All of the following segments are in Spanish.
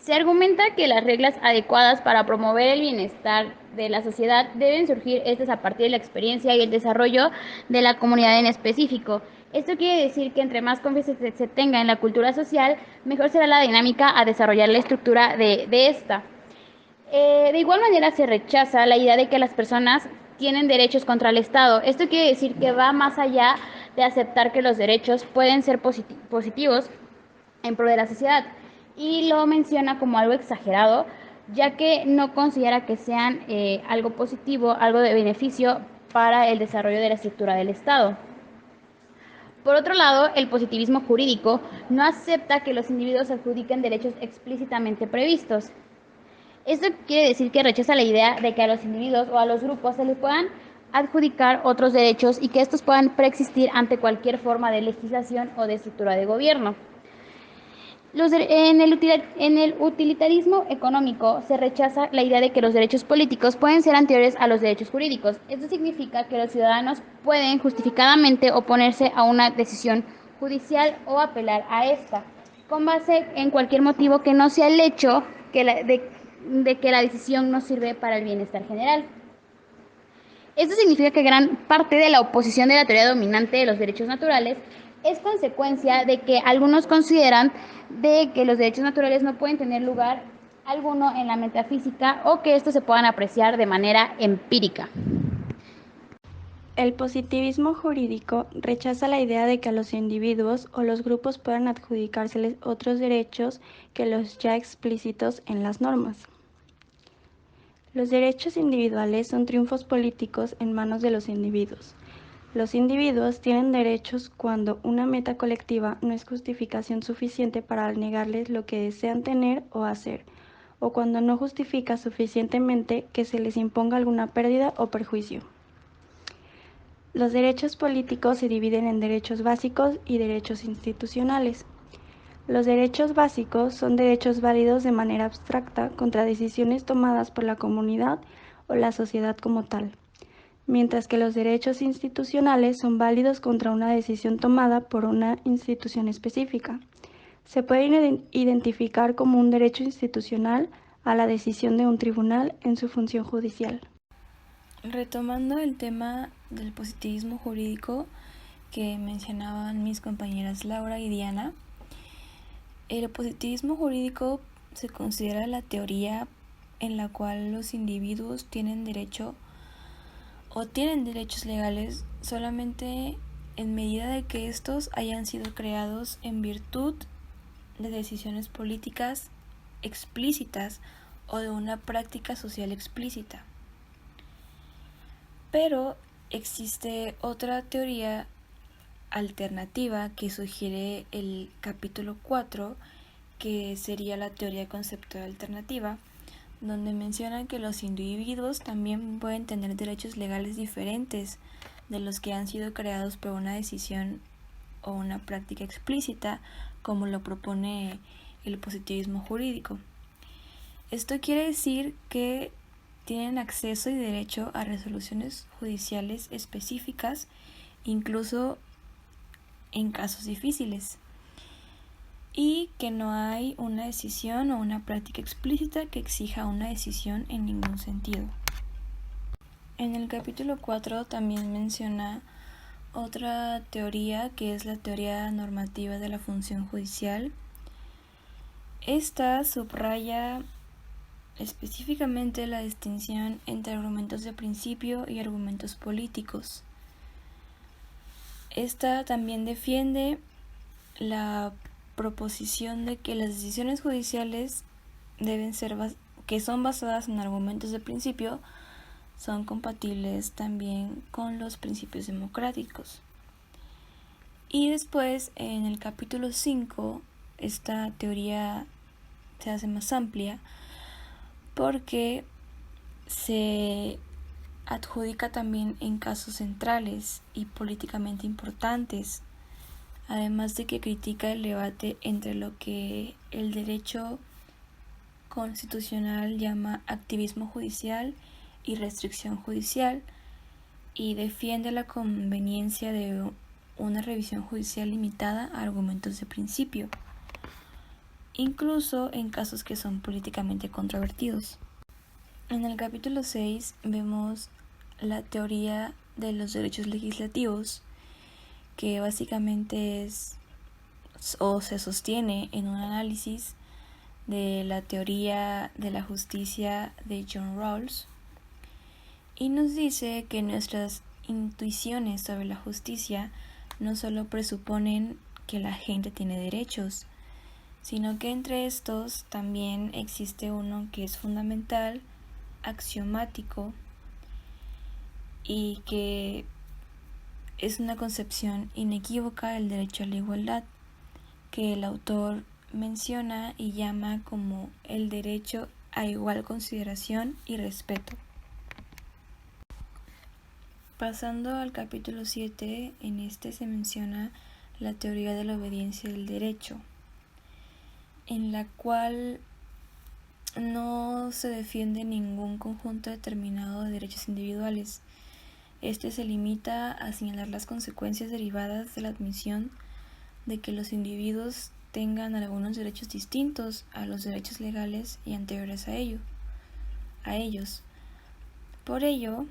Se argumenta que las reglas adecuadas para promover el bienestar de la sociedad deben surgir estas a partir de la experiencia y el desarrollo de la comunidad en específico. Esto quiere decir que entre más confianza se tenga en la cultura social, mejor será la dinámica a desarrollar la estructura de esta. De igual manera se rechaza la idea de que las personas tienen derechos contra el Estado. Esto quiere decir que va más allá de aceptar que los derechos pueden ser positivos en pro de la sociedad y lo menciona como algo exagerado, ya que no considera que sean algo positivo, algo de beneficio para el desarrollo de la estructura del Estado. Por otro lado, el positivismo jurídico no acepta que los individuos adjudiquen derechos explícitamente previstos. Esto quiere decir que rechaza la idea de que a los individuos o a los grupos se les puedan adjudicar otros derechos y que estos puedan preexistir ante cualquier forma de legislación o de estructura de gobierno. En el utilitarismo económico se rechaza la idea de que los derechos políticos pueden ser anteriores a los derechos jurídicos. Esto significa que los ciudadanos pueden justificadamente oponerse a una decisión judicial o apelar a esta, con base en cualquier motivo que no sea el hecho de que la decisión no sirve para el bienestar general. Esto significa que gran parte de la oposición de la teoría dominante de los derechos naturales es consecuencia de que algunos consideran de que los derechos naturales no pueden tener lugar alguno en la metafísica o que estos se puedan apreciar de manera empírica. El positivismo jurídico rechaza la idea de que a los individuos o los grupos puedan adjudicárseles otros derechos que los ya explícitos en las normas. Los derechos individuales son triunfos políticos en manos de los individuos. Los individuos tienen derechos cuando una meta colectiva no es justificación suficiente para negarles lo que desean tener o hacer, o cuando no justifica suficientemente que se les imponga alguna pérdida o perjuicio. Los derechos políticos se dividen en derechos básicos y derechos institucionales. Los derechos básicos son derechos válidos de manera abstracta contra decisiones tomadas por la comunidad o la sociedad como tal, mientras que los derechos institucionales son válidos contra una decisión tomada por una institución específica. Se puede identificar como un derecho institucional a la decisión de un tribunal en su función judicial. Retomando el tema del positivismo jurídico que mencionaban mis compañeras Laura y Diana, el positivismo jurídico se considera la teoría en la cual los individuos tienen derecho o tienen derechos legales solamente en medida de que estos hayan sido creados en virtud de decisiones políticas explícitas o de una práctica social explícita. Pero existe otra teoría alternativa que sugiere el capítulo 4, que sería la teoría conceptual alternativa, donde menciona que los individuos también pueden tener derechos legales diferentes de los que han sido creados por una decisión o una práctica explícita, como lo propone el positivismo jurídico. Esto quiere decir que tienen acceso y derecho a resoluciones judiciales específicas, incluso en casos difíciles, y que no hay una decisión o una práctica explícita que exija una decisión en ningún sentido. En el capítulo 4 también menciona otra teoría, que es la teoría normativa de la función judicial. Esta subraya específicamente la distinción entre argumentos de principio y argumentos políticos. Esta también defiende la proposición de que las decisiones judiciales que son basadas en argumentos de principio son compatibles también con los principios democráticos. Y después, en el capítulo 5, esta teoría se hace más amplia porque se adjudica también en casos centrales y políticamente importantes, además de que critica el debate entre lo que el derecho constitucional llama activismo judicial y restricción judicial, y defiende la conveniencia de una revisión judicial limitada a argumentos de principio. incluso en casos que son políticamente controvertidos. En el capítulo 6 vemos la teoría de los derechos legislativos, que básicamente es o se sostiene en un análisis de la teoría de la justicia de John Rawls, y nos dice que nuestras intuiciones sobre la justicia no solo presuponen que la gente tiene derechos, sino que entre estos también existe uno que es fundamental, axiomático, y que es una concepción inequívoca del derecho a la igualdad, que el autor menciona y llama como el derecho a igual consideración y respeto. Pasando al capítulo 7, en este se menciona la teoría de la obediencia del derecho, en la cual no se defiende ningún conjunto determinado de derechos individuales. Este se limita a señalar las consecuencias derivadas de la admisión de que los individuos tengan algunos derechos distintos a los derechos legales y anteriores a ellos. Por ello,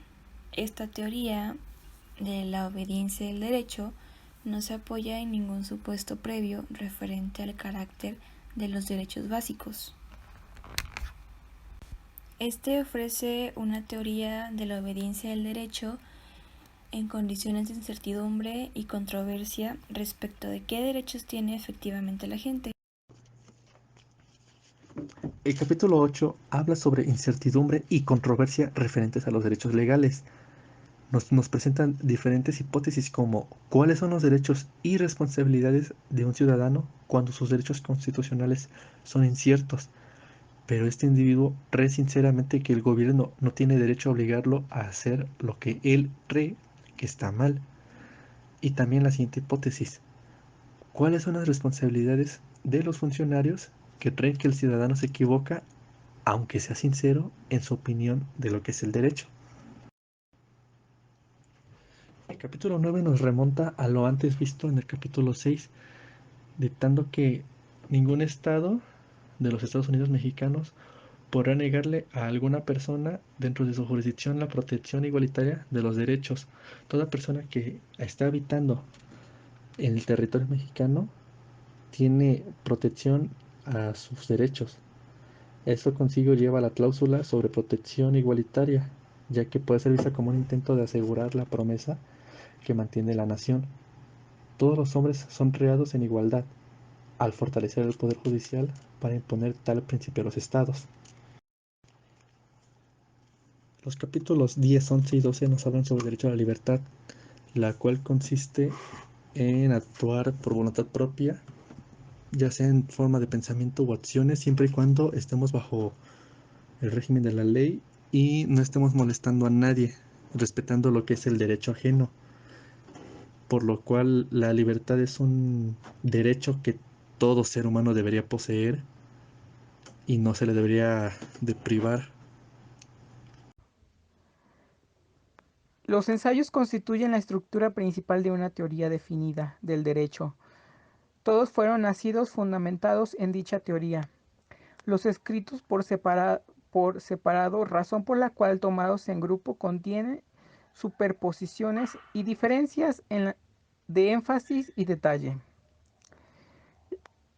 esta teoría de la obediencia del derecho no se apoya en ningún supuesto previo referente al carácter de los derechos básicos. Este ofrece una teoría de la obediencia del derecho en condiciones de incertidumbre y controversia respecto de qué derechos tiene efectivamente la gente. El capítulo 8 habla sobre incertidumbre y controversia referentes a los derechos legales. Nos presentan diferentes hipótesis como cuáles son los derechos y responsabilidades de un ciudadano cuando sus derechos constitucionales son inciertos, pero este individuo cree sinceramente que el gobierno no tiene derecho a obligarlo a hacer lo que él cree que está mal. Y también la siguiente hipótesis: ¿cuáles son las responsabilidades de los funcionarios que creen que el ciudadano se equivoca, aunque sea sincero en su opinión de lo que es el derecho? El capítulo 9 nos remonta a lo antes visto en el capítulo 6, dictando que ningún estado de los Estados Unidos mexicanos podrá negarle a alguna persona dentro de su jurisdicción la protección igualitaria de los derechos. Toda persona que está habitando en el territorio mexicano tiene protección a sus derechos. Esto consigo lleva la cláusula sobre protección igualitaria, ya que puede ser vista como un intento de asegurar la promesa que mantiene la nación. Todos los hombres son creados en igualdad, al fortalecer el poder judicial para imponer tal principio a los estados. Los capítulos 10, 11 y 12 nos hablan sobre el derecho a la libertad, la cual consiste en actuar por voluntad propia, ya sea en forma de pensamiento o acciones, siempre y cuando estemos bajo el régimen de la ley y no estemos molestando a nadie, respetando lo que es el derecho ajeno, por lo cual la libertad es un derecho que todo ser humano debería poseer y no se le debería de privar. Los ensayos constituyen la estructura principal de una teoría definida del derecho. Todos fueron nacidos fundamentados en dicha teoría. Los escritos por separado, razón por la cual tomados en grupo contienen superposiciones y diferencias de énfasis y detalle.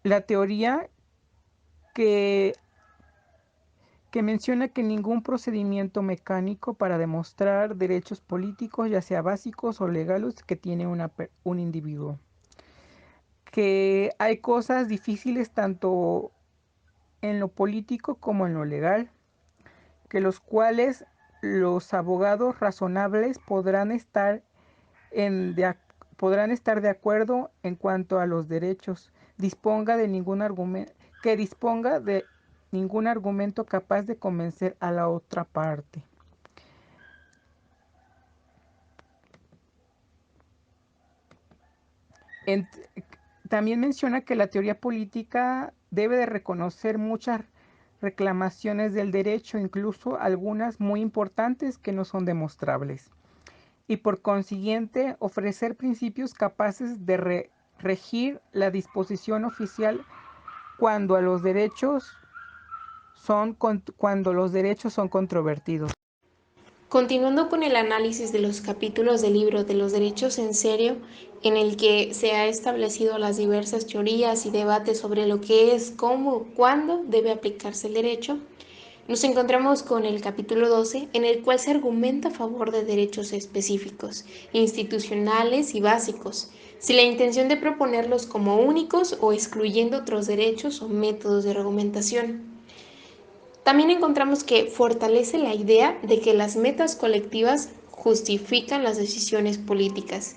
La teoría que menciona que ningún procedimiento mecánico para demostrar derechos políticos, ya sea básicos o legales, que tiene un individuo. Que hay cosas difíciles tanto en lo político como en lo legal, que los cuales los abogados razonables podrán estar de acuerdo en cuanto a los derechos, disponga de ningún argumento capaz de convencer a la otra parte. También menciona que la teoría política debe de reconocer muchas reclamaciones del derecho, incluso algunas muy importantes que no son demostrables, y por consiguiente ofrecer principios capaces de regir la disposición oficial cuando los derechos son controvertidos. Continuando con el análisis de los capítulos del libro de los derechos en serio, en el que se ha establecido las diversas teorías y debates sobre lo que es, cómo, cuándo debe aplicarse el derecho, nos encontramos con el capítulo 12, en el cual se argumenta a favor de derechos específicos, institucionales y básicos, sin la intención de proponerlos como únicos o excluyendo otros derechos o métodos de argumentación. También encontramos que fortalece la idea de que las metas colectivas justifican las decisiones políticas,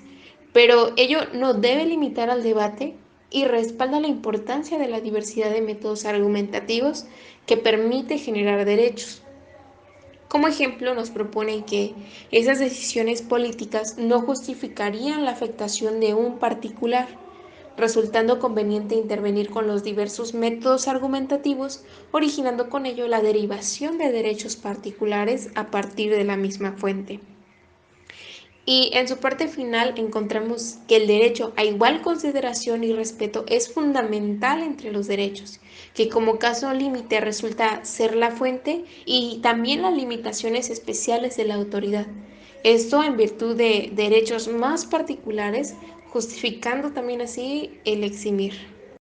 pero ello no debe limitar al debate y respalda la importancia de la diversidad de métodos argumentativos que permite generar derechos. Como ejemplo, nos proponen que esas decisiones políticas no justificarían la afectación de un particular, resultando conveniente intervenir con los diversos métodos argumentativos, originando con ello la derivación de derechos particulares a partir de la misma fuente. Y en su parte final encontramos que el derecho a igual consideración y respeto es fundamental entre los derechos, que como caso límite resulta ser la fuente y también las limitaciones especiales de la autoridad. Esto en virtud de derechos más particulares, justificando también así el eximir.